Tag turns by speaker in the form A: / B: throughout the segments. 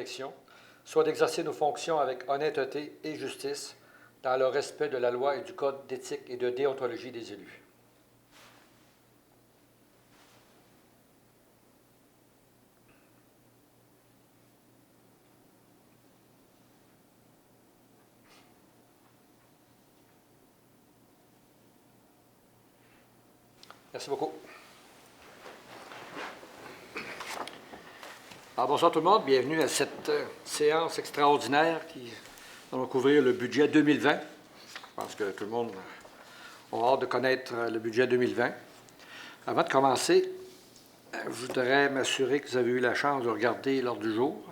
A: direction, soit d'exercer nos fonctions avec honnêteté et justice, dans le respect de la loi et du code d'éthique et de déontologie des élus. Merci beaucoup. Alors, bonsoir tout le monde. Bienvenue à cette séance extraordinaire qui va couvrir le budget 2020. Je pense que tout le monde a hâte de connaître le budget 2020. Avant de commencer, je voudrais m'assurer que vous avez eu la chance de regarder l'ordre du jour.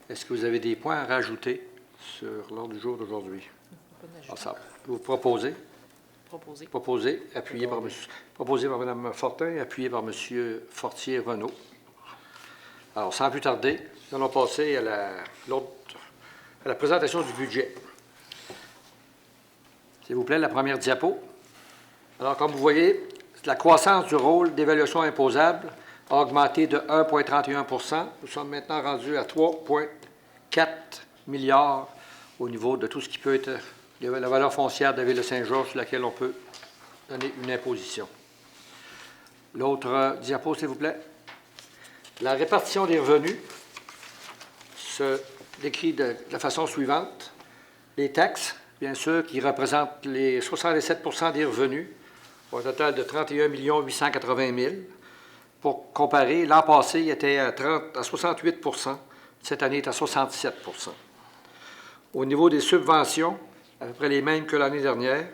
A: Est-ce que vous avez des points à rajouter sur l'ordre du jour d'aujourd'hui? Vous proposez? Proposé, appuyé par proposé par Mme Fortin et appuyé par M. Fortier-Renaud. Alors, sans plus tarder, nous allons passer à la présentation du budget. S'il vous plaît, la première diapo. Alors, comme vous voyez, la croissance du rôle d'évaluation imposable a augmenté de 1,31 %. Nous sommes maintenant rendus à 3,4 milliards au niveau de tout ce qui peut être la valeur foncière de la ville de Saint-Georges sur laquelle on peut donner une imposition. L'autre diapo, s'il vous plaît. La répartition des revenus se décrit de la façon suivante. Les taxes, bien sûr, qui représentent les 67 % des revenus, pour un total de 31 880 000. Pour comparer, l'an passé, il était à 68 %. Cette année, il est à 67 %. Au niveau des subventions, à peu près les mêmes que l'année dernière.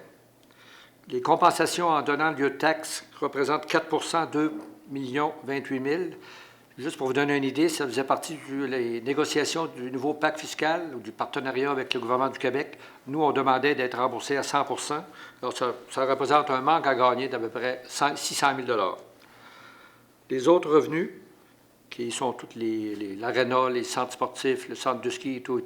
A: Les compensations en donnant lieu de taxes représentent 4 %, 2 028 000. Juste pour vous donner une idée, ça faisait partie des négociations du nouveau pacte fiscal ou du partenariat avec le gouvernement du Québec. Nous, on demandait d'être remboursés à 100 %. Alors, ça représente un manque à gagner d'à peu près 600 000 $. Les autres revenus, qui sont toutes l'aréna, les centres sportifs, le centre de ski et tout,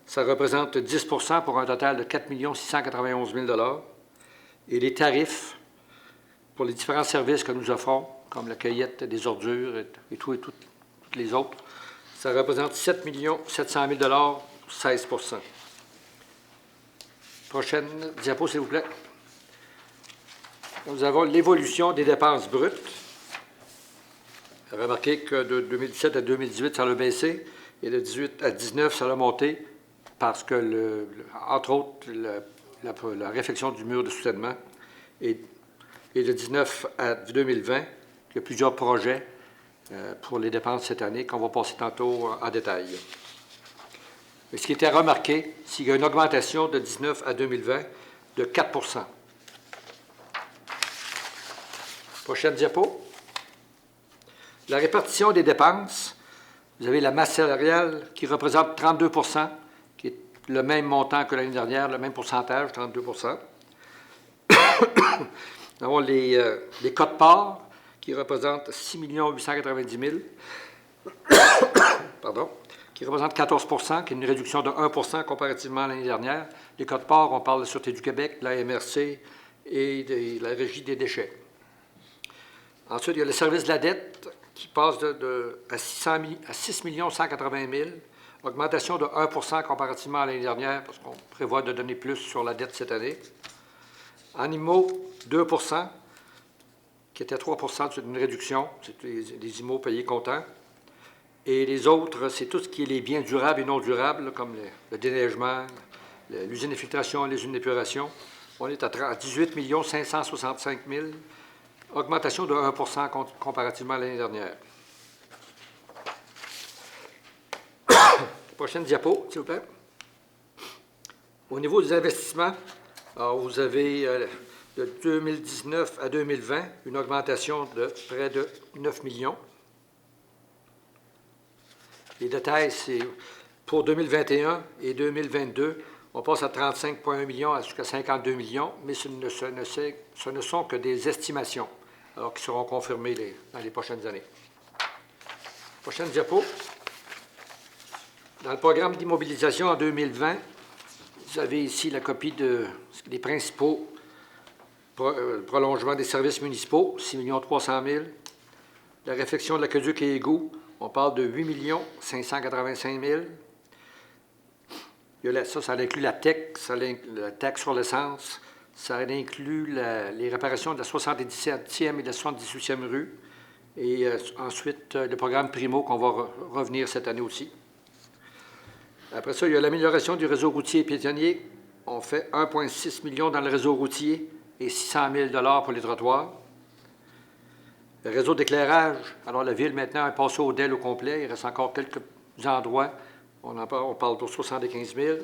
A: ça représente 10 % pour un total de 4 691 000 $. Et les tarifs pour les différents services que nous offrons, comme la cueillette des ordures et toutes les autres, ça représente 7 700 000 $, 16 %. Prochaine diapo, s'il vous plaît. Nous avons l'évolution des dépenses brutes. Remarquez que de 2017 à 2018, ça a baissé, et de 2018 à 2019, ça a monté, parce que, entre autres, la réfection du mur de soutènement. Et de 2019 à 2020, il y a plusieurs projets pour les dépenses cette année qu'on va passer tantôt en détail. Mais ce qui était remarqué, c'est qu'il y a une augmentation de 2019 à 2020 de 4 %. Prochaine diapo. La répartition des dépenses. Vous avez la masse salariale qui représente 32 %, qui est le même montant que l'année dernière, le même pourcentage, 32 %. Nous avons les quotes-parts qui représentent 6 890 000, pardon, qui représentent 14 %, qui est une réduction de 1 % comparativement à l'année dernière. Les quotes-parts, on parle de la Sûreté du Québec, de la MRC et de la Régie des déchets. Ensuite, il y a le service de la dette qui passe à 6 180 000, augmentation de 1 % comparativement à l'année dernière, parce qu'on prévoit de donner plus sur la dette cette année. En IMO, 2 % qui était 3 % c'est une réduction, c'est des IMO payés comptants. Et les autres, c'est tout ce qui est les biens durables et non durables, comme le déneigement, l'usine de filtration et les usines d'épuration. On est à 18 565 000, augmentation de 1 % comparativement à l'année dernière. Prochaine diapo, s'il vous plaît. Au niveau des investissements, alors vous avez de 2019 à 2020 une augmentation de près de 9 millions. Les détails, c'est pour 2021 et 2022, on passe à 35,1 millions jusqu'à 52 millions, mais ce ne sont que des estimations, alors qui seront confirmées dans les prochaines années. Prochaine diapo. Dans le programme d'immobilisation en 2020, vous avez ici la copie des principaux prolongements des services municipaux, 6 300 000. La réfection de l'aqueduc et égouts, on parle de 8 585 000. Ça inclut la taxe, la taxe sur l'essence, ça inclut les réparations de la 77e et de la 78e rue, et ensuite le programme Primo qu'on va revenir cette année aussi. Après ça, il y a l'amélioration du réseau routier et piétonnier. On fait 1,6 million dans le réseau routier et 600 000 $ pour les trottoirs. Le réseau d'éclairage, alors la ville maintenant est passée au DEL au complet. Il reste encore quelques endroits. On parle de 75 000.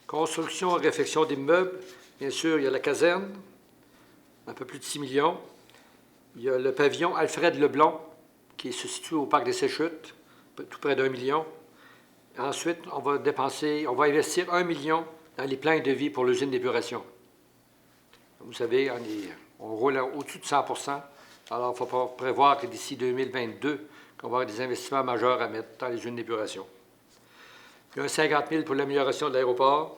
A: Construction et réfection d'immeubles. Bien sûr, il y a la caserne, un peu plus de 6 millions. Il y a le pavillon Alfred Leblond, qui se situe au parc des Séchutes, tout près d'1 million. Ensuite, on va investir 1 million dans les plans de vie pour l'usine d'épuration. Vous savez, on roule au-dessus de 100 %. Alors, il faut prévoir que d'ici 2022, qu'on va avoir des investissements majeurs à mettre dans les usines d'épuration. Il y a un 50 000 pour l'amélioration de l'aéroport.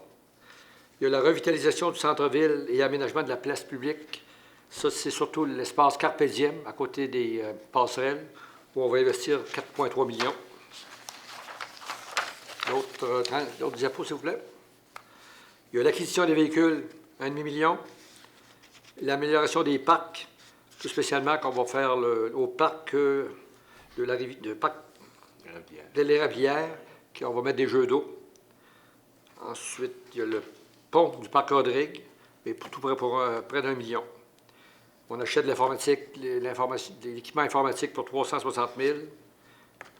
A: Il y a la revitalisation du centre-ville et l'aménagement de la place publique. Ça, c'est surtout l'espace Carpe Diem, à côté des passerelles, où on va investir 4,3 millions. L'autre diapo, s'il vous plaît. Il y a l'acquisition des véhicules, 1,5 million. L'amélioration des parcs, tout spécialement qu'on va faire au parc de l'Érablière, qu'on va mettre des jeux d'eau. Ensuite, il y a le pont du parc Rodrigue, et tout près pour près d'1 million. On achète de l'équipement informatique pour 360 000.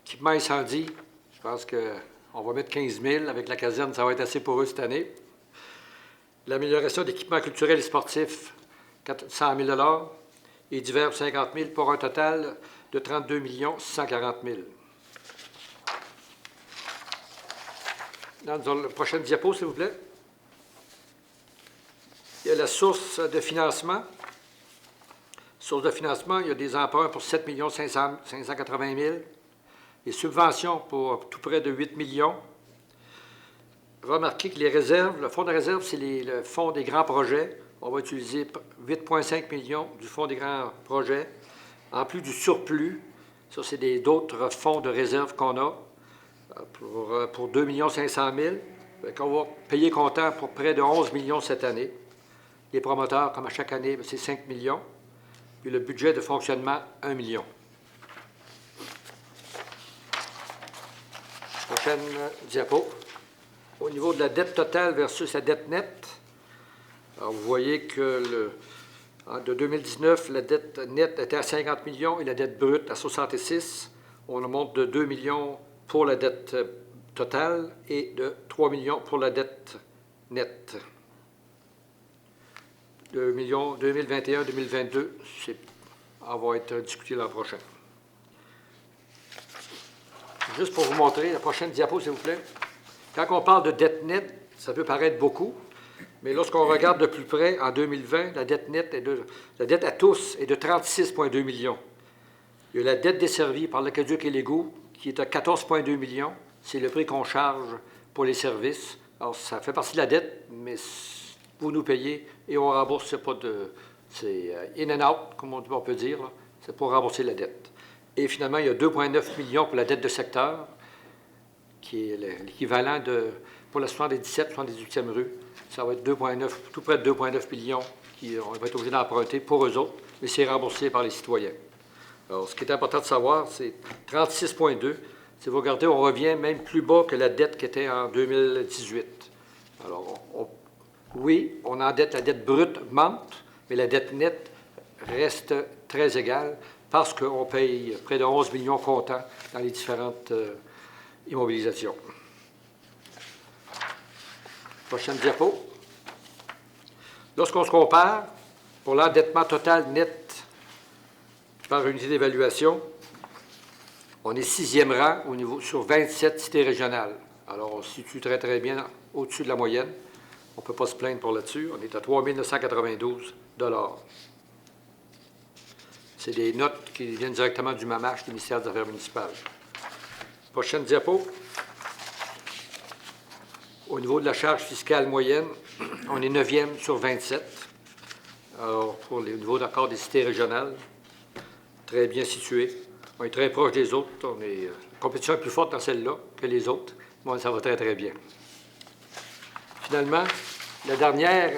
A: Équipement incendie, je pense qu'on va mettre 15 000. Avec la caserne, ça va être assez pour eux cette année. L'amélioration d'équipements culturels et sportifs, 100 000 $ et divers 50 000 pour un total de 32 640 000. Dans la prochaine diapo, s'il vous plaît. Il y a la source de financement. Source de financement, il y a des emprunts pour 7 580 000. Les subventions pour tout près de 8 millions. Remarquez que les réserves, le fonds de réserve, c'est le fonds des grands projets. On va utiliser 8,5 millions du fonds des grands projets, en plus du surplus. Ça, c'est d'autres fonds de réserve qu'on a pour 2 500 000. On va payer comptant pour près de 11 millions cette année. Les promoteurs, comme à chaque année, c'est 5 millions. Puis le budget de fonctionnement, 1 million. Prochaine diapo. Au niveau de la dette totale versus la dette nette, alors vous voyez que de 2019, la dette nette était à 50 millions et la dette brute à 66. On monte de 2 millions pour la dette totale et de 3 millions pour la dette nette. 2021-2022, ça va être discuté l'an prochain. Juste pour vous montrer, la prochaine diapo, s'il vous plaît. Quand on parle de dette nette, ça peut paraître beaucoup, mais lorsqu'on regarde de plus près, en 2020, la dette nette la dette à tous est de 36,2 millions. Il y a la dette desservie par l'aqueduc et l'égout, qui est à 14,2 millions. C'est le prix qu'on charge pour les services. Alors, ça fait partie de la dette, mais vous nous payez et on rembourse, c'est pas de... C'est in and out, comme on peut dire. C'est pour rembourser la dette. Et finalement, il y a 2,9 millions pour la dette de secteur, qui est l'équivalent pour la 77-78e rue. Ça va être tout près de 2,9 millions on va être obligé d'emprunter pour eux autres, mais c'est remboursé par les citoyens. Alors, ce qui est important de savoir, c'est 36,2. Si vous regardez, on revient même plus bas que la dette qui était en 2018. Alors, oui, on endette, la dette brute monte, mais la dette nette reste très égale parce qu'on paye près de 11 millions comptants dans les différentes immobilisations. Prochaine diapo. Lorsqu'on se compare, pour l'endettement total net par unité d'évaluation, on est 6e rang au niveau sur 27 cités régionales. Alors, on se situe très, très bien au-dessus de la moyenne. On ne peut pas se plaindre pour là-dessus. On est à 3 992 $. C'est des notes qui viennent directement du MAMACH, du ministère des Affaires municipales. Prochaine diapo. Au niveau de la charge fiscale moyenne, on est 9e sur 27. Alors, pour le niveau d'accord des cités régionales, très bien situé. On est très proche des autres. La compétition est plus forte dans celle-là que les autres. Moi, ça va très, très bien. Finalement, la dernière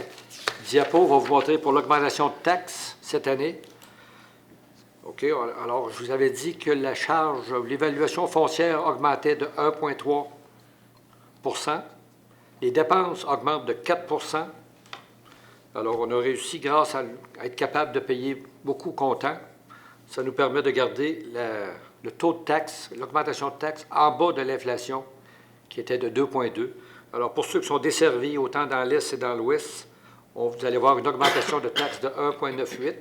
A: diapo va vous montrer pour l'augmentation de taxes cette année. OK, alors je vous avais dit que la charge, l'évaluation foncière augmentait de 1,3 %. Les dépenses augmentent de 4 %. Alors, on a réussi, grâce à être capable de payer beaucoup comptant, ça nous permet de garder le taux de taxe, l'augmentation de taxes en bas de l'inflation, qui était de 2,2. Alors, pour ceux qui sont desservis, autant dans l'Est et dans l'Ouest, vous allez voir une augmentation de taxes de 1,98.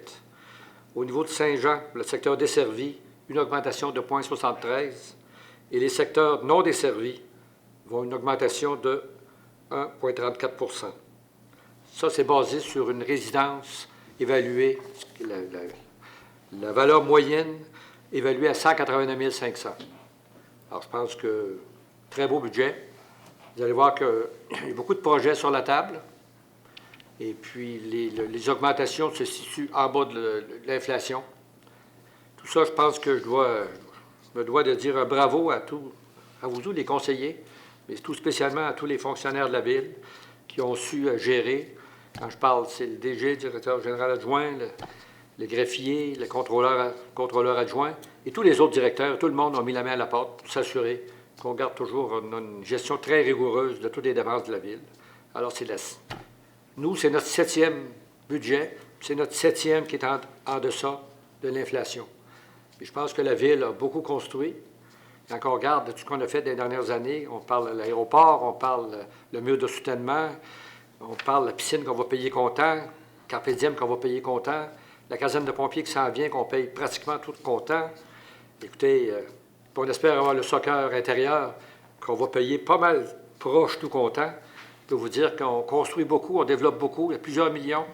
A: Au niveau de Saint-Jean, le secteur desservi, une augmentation de 0,73. Et les secteurs non desservis vont une augmentation de 1,34 %. Ça, c'est basé sur une résidence évaluée, la valeur moyenne évaluée à 189 500. Alors, je pense que très beau budget. Vous allez voir qu'il y a beaucoup de projets sur la table. Et puis, les augmentations se situent en bas de l'inflation. Tout ça, je pense que je me dois de dire un bravo à vous tous, les conseillers, mais tout spécialement à tous les fonctionnaires de la Ville qui ont su gérer. Quand je parle, c'est le DG, le directeur général adjoint, le greffier, le contrôleur adjoint et tous les autres directeurs. Tout le monde a mis la main à la porte pour s'assurer qu'on garde toujours une gestion très rigoureuse de toutes les dépenses de la Ville. Alors, nous, c'est notre 7e budget, c'est notre 7e qui est en deçà de l'inflation. Et je pense que la Ville a beaucoup construit. Quand on regarde tout ce qu'on a fait des dernières années, on parle de l'aéroport, on parle le mur de soutènement, on parle de la piscine qu'on va payer comptant, Carpe Diem qu'on va payer comptant, la caserne de pompiers qui s'en vient, qu'on paye pratiquement tout comptant. Écoutez, on espère avoir le soccer intérieur qu'on va payer pas mal proche tout comptant. Je peux vous dire qu'on construit beaucoup, on développe beaucoup, il y a plusieurs millions,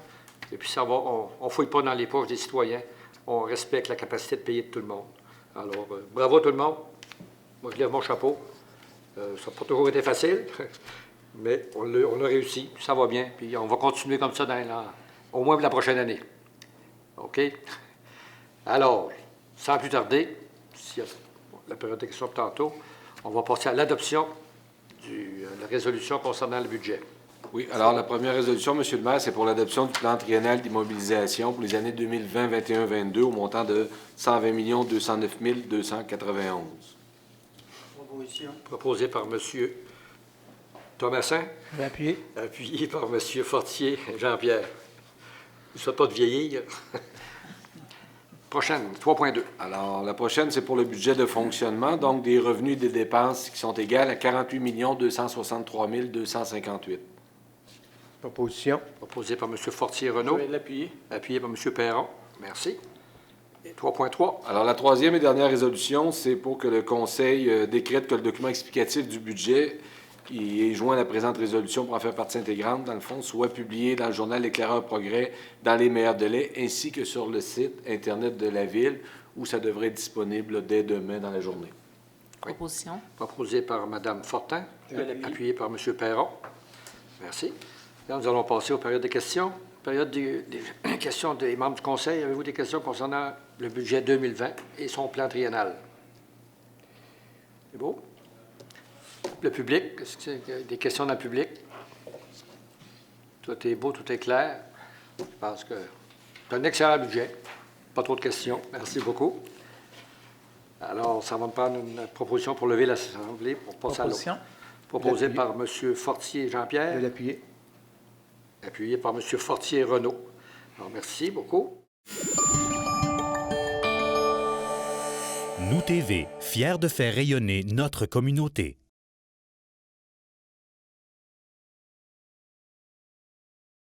A: et puis on ne fouille pas dans les poches des citoyens, on respecte la capacité de payer de tout le monde. Alors, bravo tout le monde. Moi, je lève mon chapeau. Ça n'a pas toujours été facile, mais on a réussi, ça va bien, puis on va continuer comme ça au moins pour la prochaine année. OK? Alors, sans plus tarder, s'il y a la période de questions tantôt, on va passer à l'adoption la résolution concernant le budget.
B: Oui, alors la première résolution, M. le maire, c'est pour l'adoption du plan triennal d'immobilisation pour les années 2020, 21, 22 au montant de 120 209 291.
C: Proposition.
A: Proposé par M. Thomassin.
C: Je vais appuyer.
A: Appuyé par M. Fortier Jean-Pierre. Ne souhaite pas de vieillir. Prochaine, 3.2.
B: Alors, la prochaine, c'est pour le budget de fonctionnement, donc des revenus et des dépenses qui sont égales à 48 263 258.
C: Proposition.
A: Proposé par M. Fortier-Renaud.
C: Je vais l'appuyer.
A: Appuyé par M. Perron. Merci. Et 3.3.
B: Alors, la troisième et dernière résolution, c'est pour que le Conseil décrète que le document explicatif du budget qui est joint à la présente résolution pour en faire partie intégrante, dans le fond, soit publié dans le journal L'Éclaireur Progrès dans les meilleurs délais, ainsi que sur le site Internet de la Ville, où ça devrait être disponible dès demain dans la journée.
A: Oui.
D: Proposition.
A: Proposé par Mme Fortin.
C: Je vais l'appuyer.
A: Appuyé par M. Perron. Merci. Là, nous allons passer aux périodes de questions. Période des questions des membres du Conseil. Avez-vous des questions concernant le budget 2020 et son plan triennal? C'est beau? Le public, est-ce qu'il y a des questions dans le public? Tout est beau, tout est clair. Je pense que c'est un excellent budget. Pas trop de questions. Merci beaucoup. Alors, ça va me prendre une proposition pour lever l'Assemblée pour passer à l'autre. Proposée par M. Fortier Jean-Pierre.
C: Je vais l'appuyer.
A: Appuyé par M. Fortier-Renaud. Alors, merci beaucoup.
E: Nous TV, fiers de faire rayonner notre communauté.